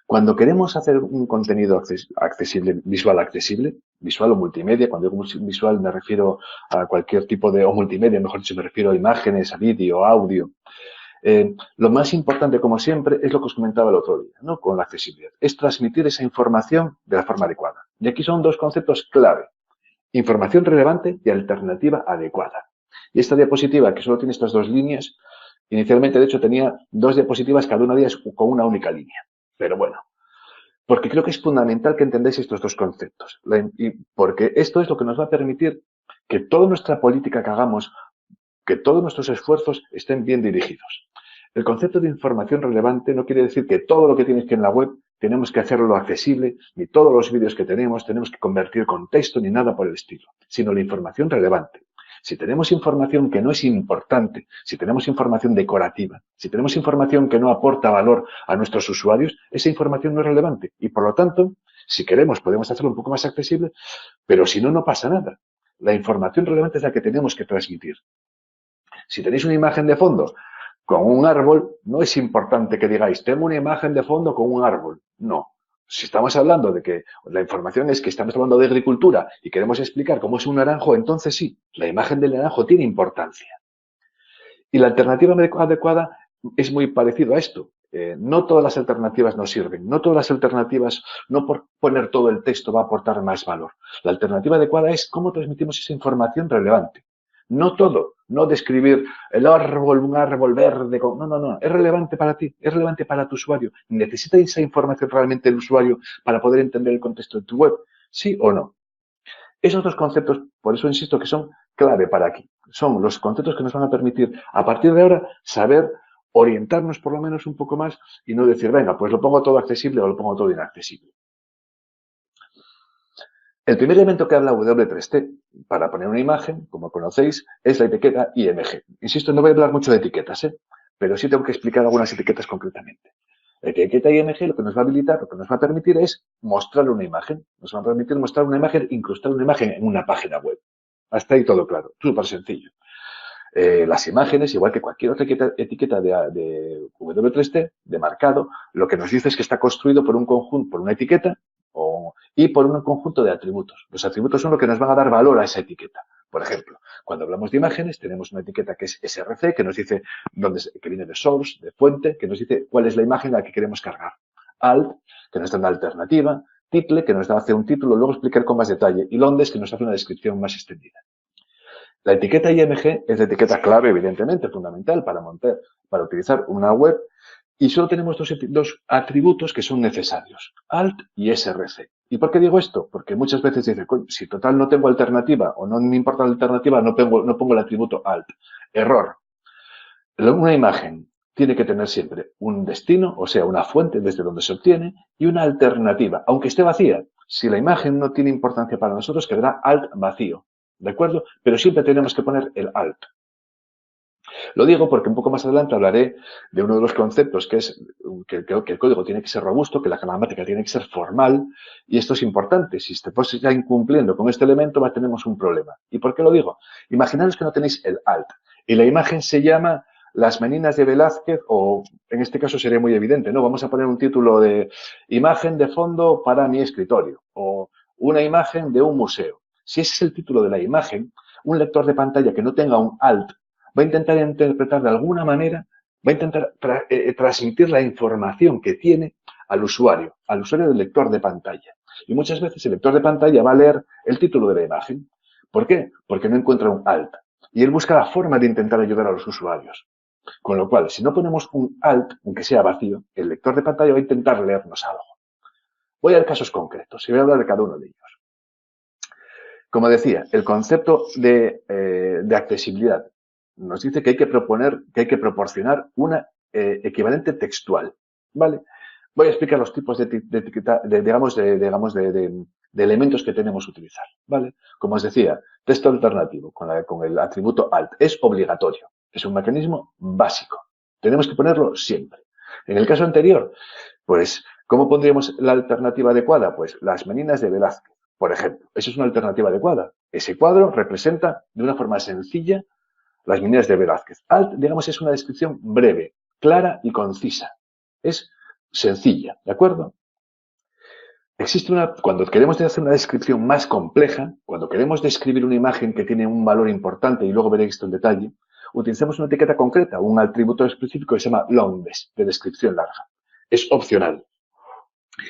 Cuando queremos hacer un contenido accesible, visual o multimedia, cuando digo visual me refiero a cualquier tipo de, o multimedia, mejor dicho, me refiero a imágenes, a vídeo, audio. Lo más importante, como siempre, es lo que os comentaba el otro día, ¿no? Con la accesibilidad. Es transmitir esa información de la forma adecuada. Y aquí son dos conceptos clave. Información relevante y alternativa adecuada. Y esta diapositiva, que solo tiene estas dos líneas, inicialmente, de hecho, tenía dos diapositivas, cada una de ellas con una única línea. Pero bueno, porque creo que es fundamental que entendáis estos dos conceptos. Porque esto es lo que nos va a permitir que toda nuestra política que hagamos, que todos nuestros esfuerzos estén bien dirigidos. El concepto de información relevante no quiere decir que todo lo que tienes que en la web tenemos que hacerlo accesible, ni todos los vídeos que tenemos que convertir con texto, ni nada por el estilo, sino la información relevante. Si tenemos información que no es importante, si tenemos información decorativa, si tenemos información que no aporta valor a nuestros usuarios, esa información no es relevante. Y por lo tanto, si queremos, podemos hacerlo un poco más accesible, pero si no, no pasa nada. La información relevante es la que tenemos que transmitir. Si tenéis una imagen de fondo con un árbol, no es importante que digáis, tengo una imagen de fondo con un árbol. No. Si estamos hablando de que la información es que estamos hablando de agricultura y queremos explicar cómo es un naranjo, entonces sí, la imagen del naranjo tiene importancia. Y la alternativa adecuada es muy parecido a esto. No todas las alternativas nos sirven. No todas las alternativas, no por poner todo el texto va a aportar más valor. La alternativa adecuada es cómo transmitimos esa información relevante. No todo, no describir el árbol, un árbol verde. No. Es relevante para ti, es relevante para tu usuario. ¿Necesita esa información realmente el usuario para poder entender el contexto de tu web? ¿Sí o no? Esos dos conceptos, por eso insisto que son clave para aquí. Son los conceptos que nos van a permitir, a partir de ahora, saber orientarnos por lo menos un poco más y no decir, venga, pues lo pongo todo accesible o lo pongo todo inaccesible. El primer elemento que habla W3C para poner una imagen, como conocéis, es la etiqueta IMG. Insisto, no voy a hablar mucho de etiquetas, pero sí tengo que explicar algunas etiquetas concretamente. La etiqueta IMG lo que nos va a habilitar, lo que nos va a permitir es mostrar una imagen. Nos va a permitir mostrar una imagen, incrustar una imagen en una página web. Hasta ahí todo claro, súper sencillo. Las imágenes, igual que cualquier otra etiqueta de W3C, de marcado, lo que nos dice es que está construido por un conjunto, por una etiqueta y por un conjunto de atributos. Los atributos son lo que nos van a dar valor a esa etiqueta. Por ejemplo, cuando hablamos de imágenes, tenemos una etiqueta que es SRC, que nos dice que viene de source, de fuente, que nos dice cuál es la imagen a la que queremos cargar. Alt, que nos da una alternativa. Title, que nos da hacer un título, luego explicar con más detalle. Y Londes, que nos hace una descripción más extendida. La etiqueta IMG es la etiqueta clave, evidentemente, fundamental para utilizar una web y solo tenemos dos atributos que son necesarios, alt y src. ¿Y por qué digo esto? Porque muchas veces dicen, si total no tengo alternativa o no me importa la alternativa, no pongo el atributo alt. Error. Una imagen tiene que tener siempre un destino, o sea, una fuente desde donde se obtiene, y una alternativa, aunque esté vacía. Si la imagen no tiene importancia para nosotros, quedará alt vacío. ¿De acuerdo? Pero siempre tenemos que poner el alt. Lo digo porque un poco más adelante hablaré de uno de los conceptos que es que el código tiene que ser robusto, que la gramática tiene que ser formal, y esto es importante. Si estamos ya incumpliendo con este elemento, tenemos un problema. ¿Y por qué lo digo? Imaginaros que no tenéis el alt y la imagen se llama Las Meninas de Velázquez, o en este caso sería muy evidente, ¿no? Vamos a poner un título de imagen de fondo para mi escritorio, o una imagen de un museo. Si ese es el título de la imagen, un lector de pantalla que no tenga un alt va a intentar interpretar de alguna manera, va a intentar transmitir la información que tiene al usuario del lector de pantalla. Y muchas veces el lector de pantalla va a leer el título de la imagen. ¿Por qué? Porque no encuentra un alt. Y él busca la forma de intentar ayudar a los usuarios. Con lo cual, si no ponemos un alt, aunque sea vacío, el lector de pantalla va a intentar leernos algo. Voy a dar casos concretos y voy a hablar de cada uno de ellos. Como decía, el concepto de accesibilidad nos dice que hay que proporcionar una equivalente textual, ¿vale? Voy a explicar los tipos de elementos que tenemos que utilizar, ¿vale? Como os decía, texto alternativo con el atributo alt es obligatorio, es un mecanismo básico. Tenemos que ponerlo siempre. En el caso anterior, pues, ¿cómo pondríamos la alternativa adecuada? Pues Las Meninas de Velázquez, por ejemplo. Esa es una alternativa adecuada. Ese cuadro representa de una forma sencilla Las Meninas de Velázquez. Alt, digamos, es una descripción breve, clara y concisa. Es sencilla, ¿de acuerdo? Cuando queremos hacer una descripción más compleja, cuando queremos describir una imagen que tiene un valor importante, y luego veréis esto en detalle, utilizamos una etiqueta concreta, un atributo específico que se llama longbest, de descripción larga. Es opcional.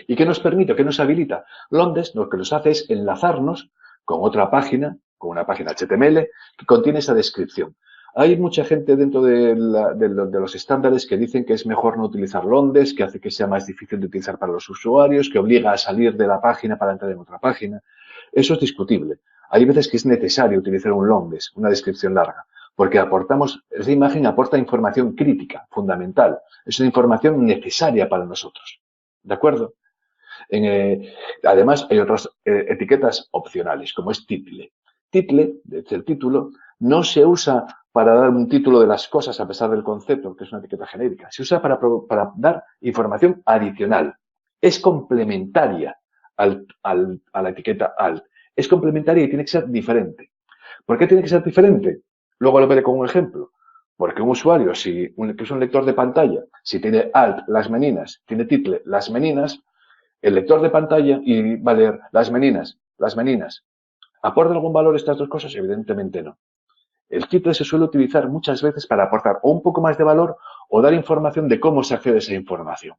¿Y qué nos permite, qué nos habilita? Longbest lo que nos hace es enlazarnos con otra página, con una página HTML, que contiene esa descripción. Hay mucha gente dentro de los estándares que dicen que es mejor no utilizar Longbest, que hace que sea más difícil de utilizar para los usuarios, que obliga a salir de la página para entrar en otra página. Eso es discutible. Hay veces que es necesario utilizar un Longbest, una descripción larga, porque esa imagen aporta información crítica, fundamental. Es una información necesaria para nosotros. ¿De acuerdo? Además, hay otras etiquetas opcionales, como es title. Title, desde el título, no se usa para dar un título de las cosas a pesar del concepto, que es una etiqueta genérica. Se usa para dar información adicional. Es complementaria a la etiqueta alt. Es complementaria y tiene que ser diferente. ¿Por qué tiene que ser diferente? Luego lo veré con un ejemplo. Porque un usuario, que es un lector de pantalla, si tiene alt las meninas, tiene title las meninas, el lector de pantalla y va a leer las meninas. ¿Aportan algún valor estas dos cosas? Evidentemente no. El title se suele utilizar muchas veces para aportar o un poco más de valor o dar información de cómo se accede a esa información.